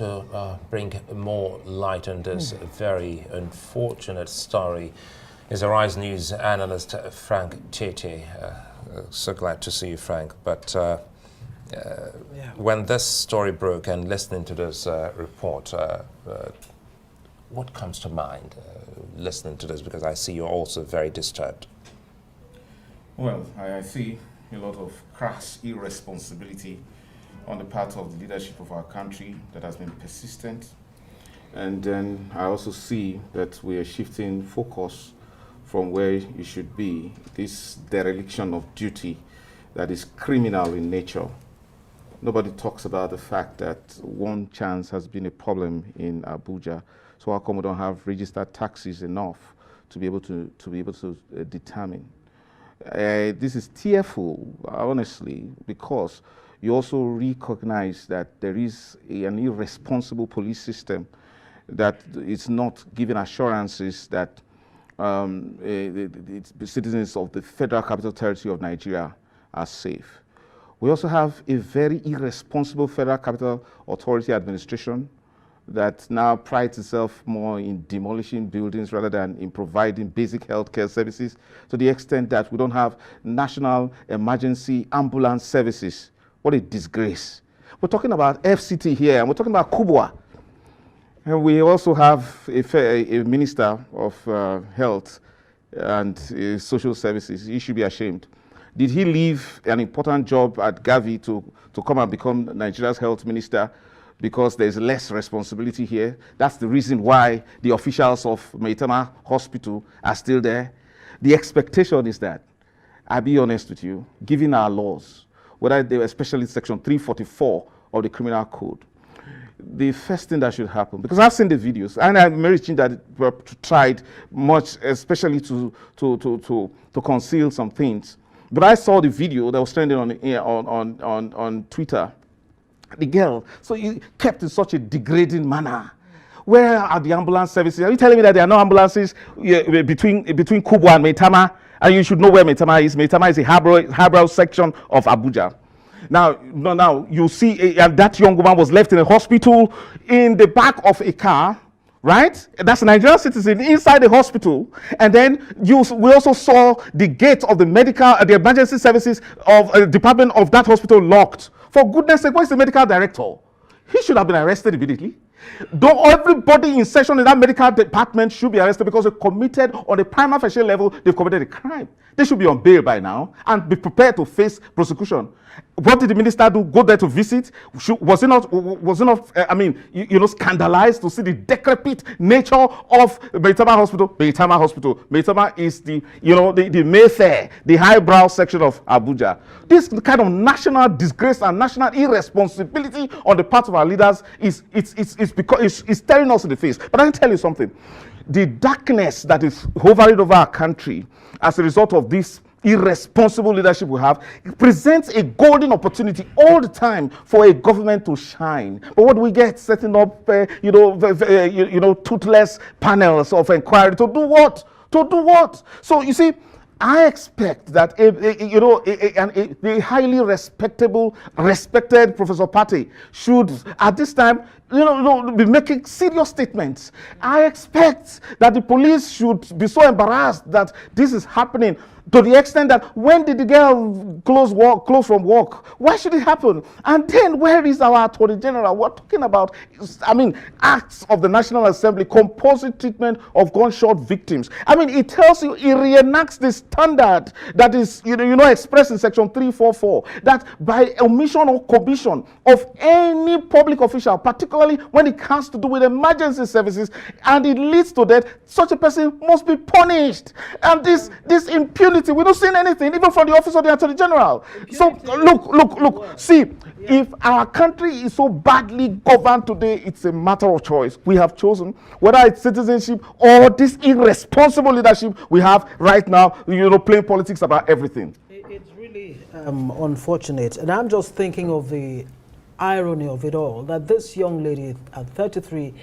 To bring more light on this very unfortunate story is Arise News analyst Frank Tete. So glad to see you, Frank. But when this story broke and listening to this report, what comes to mind listening to this? Because I see you're also very disturbed. Well, I see a lot of crass irresponsibility on the part of the leadership of our country that has been persistent. And then I also see that we are shifting focus from where it should be, this dereliction of duty that is criminal in nature. Nobody talks about the fact that one chance has been a problem in Abuja. So how come we don't have registered taxis enough to be able to determine? This is tearful, honestly, because you also recognize that there is an irresponsible police system that is not giving assurances that the citizens of the Federal Capital Territory of Nigeria are safe. We also have a very irresponsible Federal Capital Authority administration that now prides itself more in demolishing buildings rather than in providing basic healthcare services, to the extent that we don't have national emergency ambulance services. What a disgrace. We're talking about FCT here, and we're talking about Kubwa. And we also have a minister of health and social services. He should be ashamed. Did he leave an important job at Gavi to come and become Nigeria's health minister because there's less responsibility here? That's the reason why the officials of Maitama Hospital are still there. The expectation is that, I'll be honest with you, given our laws, whether they were especially Section 344 of the Criminal Code, the first thing that should happen, because I've seen the videos, and I'm very sure that tried much, especially to conceal some things. But I saw the video that was trending on Twitter. The girl, so you kept in such a degrading manner. Where are the ambulance services? Are you telling me that there are no ambulances between Kubwa and Maitama? And you should know where Maitama is. Maitama is a harbor section of Abuja. Now you see that young woman was left in a hospital in the back of a car, right? That's a Nigerian citizen inside the hospital. And then we also saw the gate of the emergency services of department of that hospital locked. For goodness sake, what is the medical director? He should have been arrested immediately. Though everybody in session in that medical department should be arrested because they committed, on a prima facie level, they've committed a crime. They should be on bail by now and be prepared to face prosecution. What did the minister do? Go there to visit? Was it not? I mean, scandalized to see the decrepit nature of Maitama Hospital? Maitama is the Mayfair, the highbrow section of Abuja. This kind of national disgrace and national irresponsibility on the part of our leaders is staring us in the face. But I can tell you something. The darkness that is hovering over our country as a result of this irresponsible leadership we have, it presents a golden opportunity all the time for a government to shine. But what do we get? Setting up, toothless panels of inquiry to do what? To do what? So you see, I expect that the highly respected Professor Pate should, at this time, be making serious statements. I expect that the police should be so embarrassed that this is happening, to the extent that, when did the girl close from work? Why should it happen? And then, where is our Attorney General? We're talking about, acts of the National Assembly, composite treatment of gunshot victims. It tells you, it reenacts the standard that is, expressed in Section 344, that by omission or commission of any public official, particularly when it has to do with emergency services, and it leads to death, such a person must be punished. And this impunity, we don't see anything, even from the office of the Attorney General. So look, see, if our country is so badly governed today, it's a matter of choice. We have chosen, whether it's citizenship or this irresponsible leadership we have right now, playing politics about everything. It's really unfortunate. And I'm just thinking of the irony of it all, that this young lady at 33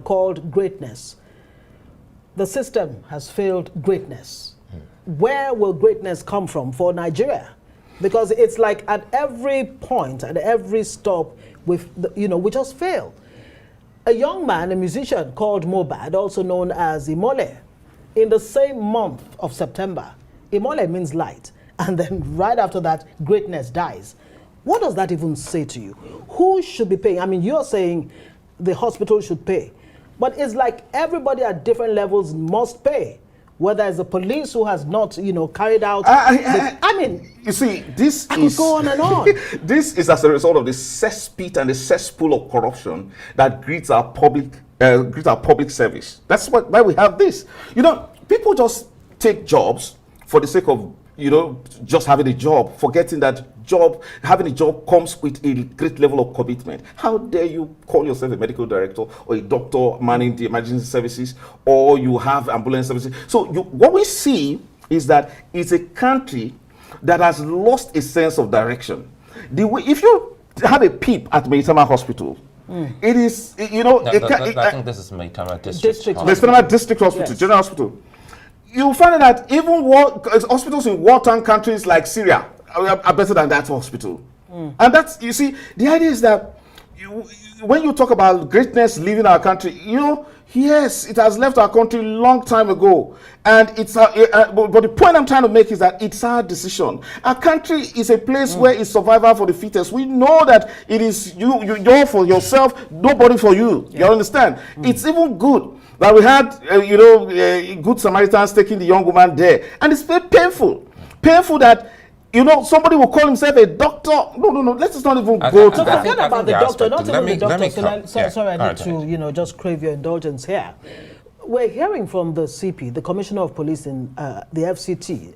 called greatness. The system has failed greatness. Where will greatness come from for Nigeria? Because it's like at every point, at every stop, we just fail. A young man, a musician called Mobad, also known as Imole, in the same month of September, Imole means light, and then right after that, greatness dies. What does that even say to you? Who should be paying? I mean, you're saying the hospital should pay, but it's like everybody at different levels must pay. Whether it's the police who has not, carried out. I mean, you see, this I could go on and on. This is as a result of the cesspit and the cesspool of corruption that greets our public service. That's why we have this. People just take jobs for the sake of just having a job, forgetting that having a job comes with a great level of commitment. How dare you call yourself a medical director or a doctor manning the emergency services, or you have ambulance services? So what we see is that it's a country that has lost a sense of direction. If you have a peep at Maitama Hospital, it is, I think this is Maitama District Maitama District Hospital, yes. General Hospital. You'll find that even hospitals in war-torn countries like Syria are better than that hospital. And that's, you see, the idea is that when you talk about greatness leaving our country, yes, it has left our country long time ago. And but the point I'm trying to make is that it's our decision. Our country is a place where it's survival for the fittest. We know that it is you're for yourself, nobody for you. Yeah. You understand? It's even good that we had, good Samaritans taking the young woman there. And it's very painful. Painful that, somebody will call himself a doctor. No, let's not even go to that. Forget about the doctor, not even the doctor. Sorry, I need to, just crave your indulgence here. We're hearing from the CP, the Commissioner of Police in the FCT,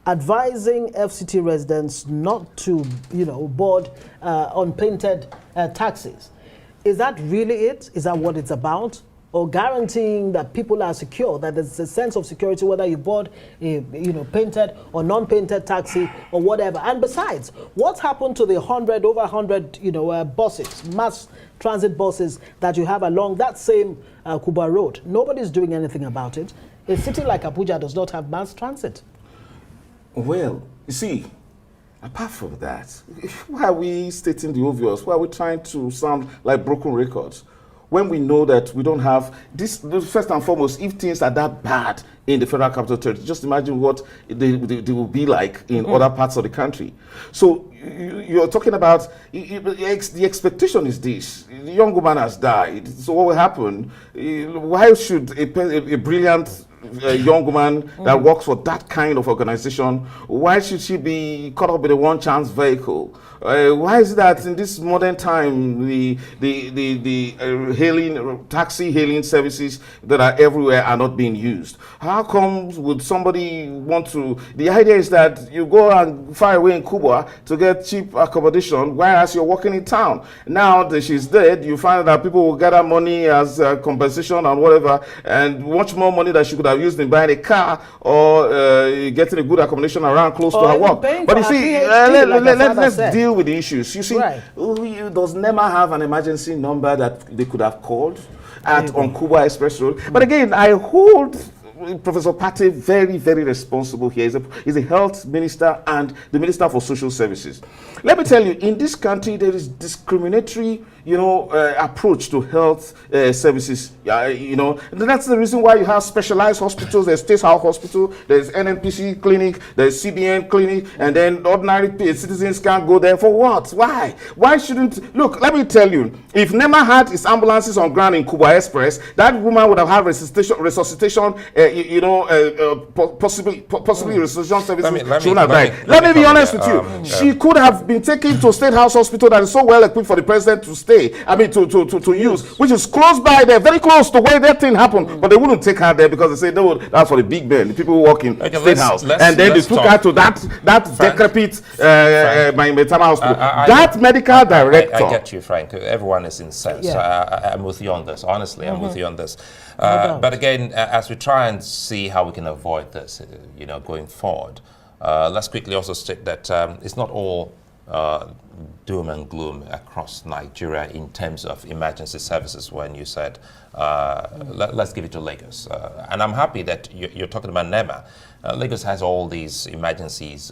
advising FCT residents not to, board unpainted taxis. Is that really it? Is that what it's about? Or guaranteeing that people are secure, that there's a sense of security whether you board a painted or non-painted taxi or whatever. And besides, what's happened to the over 100 buses, mass transit buses that you have along that same Kuba Road? Nobody's doing anything about it. A city like Abuja does not have mass transit. Well, you see, apart from that, why are we stating the obvious? Why are we trying to sound like broken records? When we know that we don't have this, first and foremost, if things are that bad in the Federal Capital Territory, just imagine what they will be like in other parts of the country. So you're talking about, the expectation is this: the young woman has died. So what will happen? Why should a brilliant young woman that works for that kind of organization, why should she be caught up with a one-chance vehicle? Why is it that in this modern time the taxi hailing services that are everywhere are not being used? How come would somebody want to? The idea is that you go and far away in Cuba to get cheap accommodation, whereas you're working in town. Now that she's dead, you find that people will gather money as compensation and whatever, and much more money that she could have used in buying a car or getting a good accommodation around close to her work. But you see, let's deal with the issues. You see, right. Does NEMA have an emergency number that they could have called on Cuba Express Road? But again, I hold Professor Pate very, very responsible here. He's a health minister and the Minister for Social Services. Let me tell you, in this country, there is discriminatory, approach to health services. And that's the reason why you have specialized hospitals. There's State Health Hospital, there's NNPC clinic, there's CBN clinic, and then ordinary citizens can't go there for what? Why? Why shouldn't? Look, let me tell you, if NEMA had its ambulances on ground in Cuba Express, that woman would have had resuscitation, possibly resuscitation services. She would have died. Let me be honest with you. She could have been taken to a State House Hospital that is so well equipped for the president to stay. To use, which is close by there, very close to where that thing happened. But they wouldn't take her there because they say, no, that's for the big men, the people who work in State House. And then they took her to that decrepit Maitama Hospital. That medical director. I get you, Frank. Everyone is incensed. Yeah. I'm with you on this. Honestly, I'm with you on this. But again, as we try and see how we can avoid this, going forward, let's quickly also state that it's not all doom and gloom across Nigeria in terms of emergency services. When you said let's give it to Lagos, and I'm happy that you're talking about NEMA, Lagos has all these emergencies,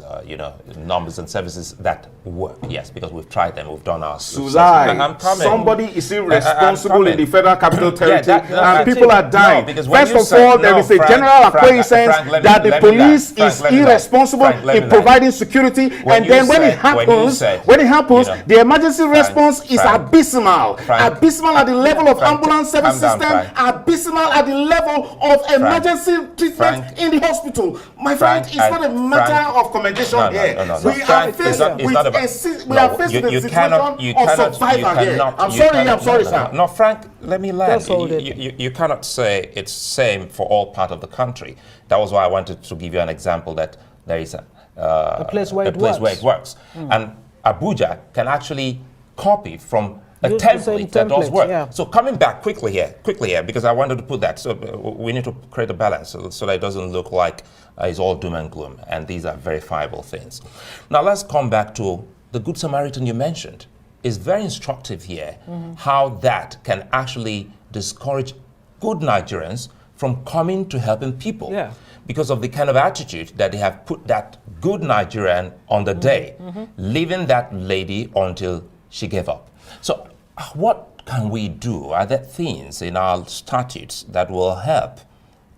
numbers and services that work. Yes, because we've tried them, we've done our. Suzai, somebody is irresponsible in the Federal Capital Territory, and people are dying. No, first of all, there is a general acquiescence that the police is irresponsible in providing security, and then when it happens, the emergency response is abysmal. Abysmal at the level of ambulance service system, abysmal at the level of emergency treatment in the hospital. My friend, it's not a matter of commendation here. We are faced with a situation of survival here. I'm sorry, sir. No, Frank, let me learn. You cannot say it's same for all part of the country. That was why I wanted to give you an example that there is a place where it works. And Abuja can actually copy from a template that does work. Yeah. So coming back quickly here, because I wanted to put that. So we need to create a balance so that it doesn't look like it's all doom and gloom. And these are verifiable things. Now let's come back to the Good Samaritan you mentioned. It's very instructive here how that can actually discourage good Nigerians from coming to helping people. Yeah. Because of the kind of attitude that they have put that good Nigerian on the day, leaving that lady until she gave up. So what can we do? Are there things in our statutes that will help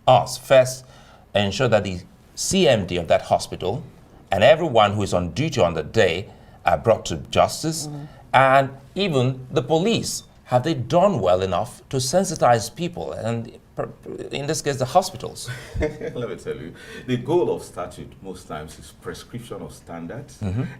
us first ensure that the CMD of that hospital and everyone who is on duty on the day are brought to justice, and even the police? Have they done well enough to sensitize people, and in this case, the hospitals? Let me tell you, the goal of statute most times is prescription of standards,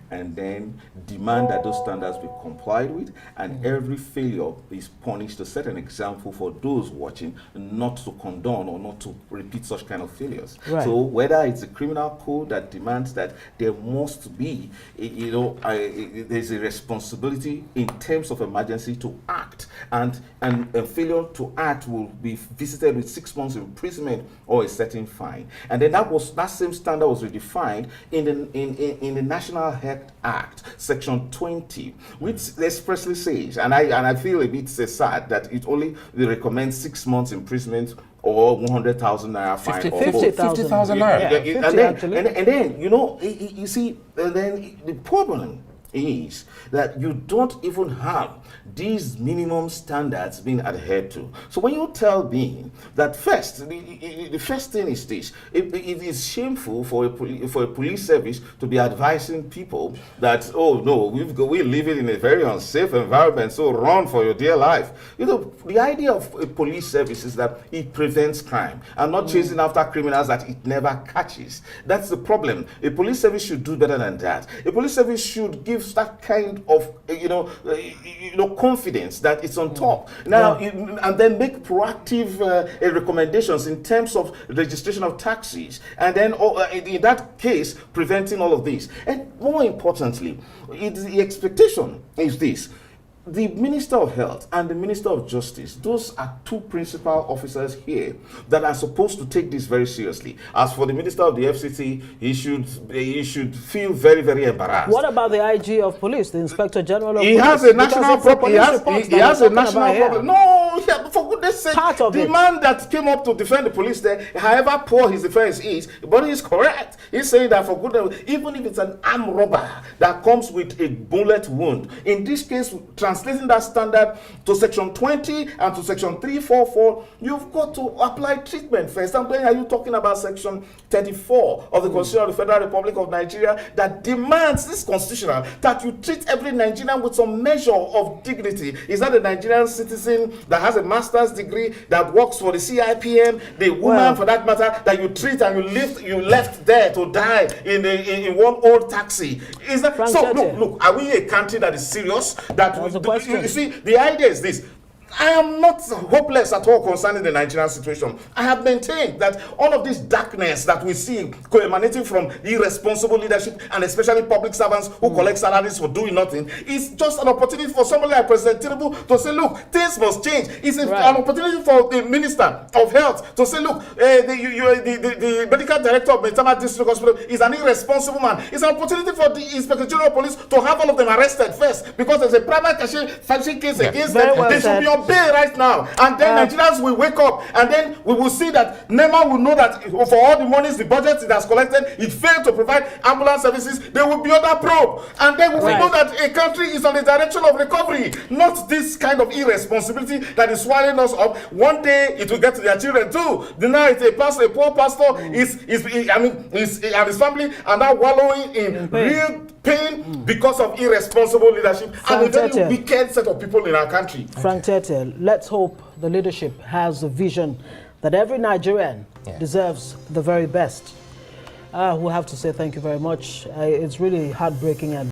and then demand that those standards be complied with, and every failure is punished to set an example for those watching not to condone or not to repeat such kind of failures. Right. So whether it's a criminal code that demands that there must be, there's a responsibility in terms of emergency to act, and a failure to act will be visited with 6 months imprisonment or a certain fine. And then that same standard was redefined in the National Health Act, Section 20, which expressly says, and I feel a bit sad that it only recommends 6 months imprisonment or 100,000 naira fine. 50,000 naira. And then you see, and then the problem is that you don't even have these minimum standards being adhered to. So when you tell me that first, the first thing is this: it is shameful for a police service to be advising people that, oh no, we're living in a very unsafe environment, so run for your dear life. The idea of a police service is that it prevents crime and not chasing after criminals that it never catches. That's the problem. A police service should do better than that. A police service should give that kind of confidence that it's on top now, and then make proactive recommendations in terms of registration of taxis, and then in that case preventing all of this. And more importantly, the expectation is this: the Minister of Health and the Minister of Justice, those are two principal officers here that are supposed to take this very seriously. As for the Minister of the FCT, he should feel very, very embarrassed. What about the IG of Police, the Inspector General of Police? He has a national problem. He has a national problem. No, for goodness sake, the man that came up to defend the police there, however poor his defense is, but he's correct. He's saying that for goodness, even if it's an armed robber that comes with a bullet wound, in this case, translating that standard to Section 20 and to Section 344, you've got to apply treatment first. And then are you talking about Section 34 of the Constitution of the Federal Republic of Nigeria that demands, this constitutional, that you treat every Nigerian with some measure of dignity? Is that a Nigerian citizen that has a master's degree that works for the CIPM, the woman for that matter, that you treat and you left there to die in one old taxi? Is that so? Look, are we a country that is serious? You see, the idea is this: I am not hopeless at all concerning the Nigerian situation. I have maintained that all of this darkness that we see emanating from irresponsible leadership, and especially public servants who collect salaries for doing nothing, is just an opportunity for somebody like President Tinubu to say, look, things must change. It's an opportunity for the Minister of Health to say, look, the medical director of Maitama District Hospital is an irresponsible man. It's an opportunity for the Inspector General of Police to have all of them arrested first, because there's a private case against them. They should be bail right now, and then Nigerians will wake up, and then we will see that NEMA will know that for all the monies, the budget it has collected, it failed to provide ambulance services. There will be other probe, and then we will know that a country is on the direction of recovery, not this kind of irresponsibility that is swallowing us up. One day it will get to their children too. The night a poor pastor and his family are now wallowing in real pain because of irresponsible leadership and a very wicked set of people in our country. Frank Tete, let's hope the leadership has a vision that every Nigerian deserves the very best. We have to say thank you very much. It's really heartbreaking and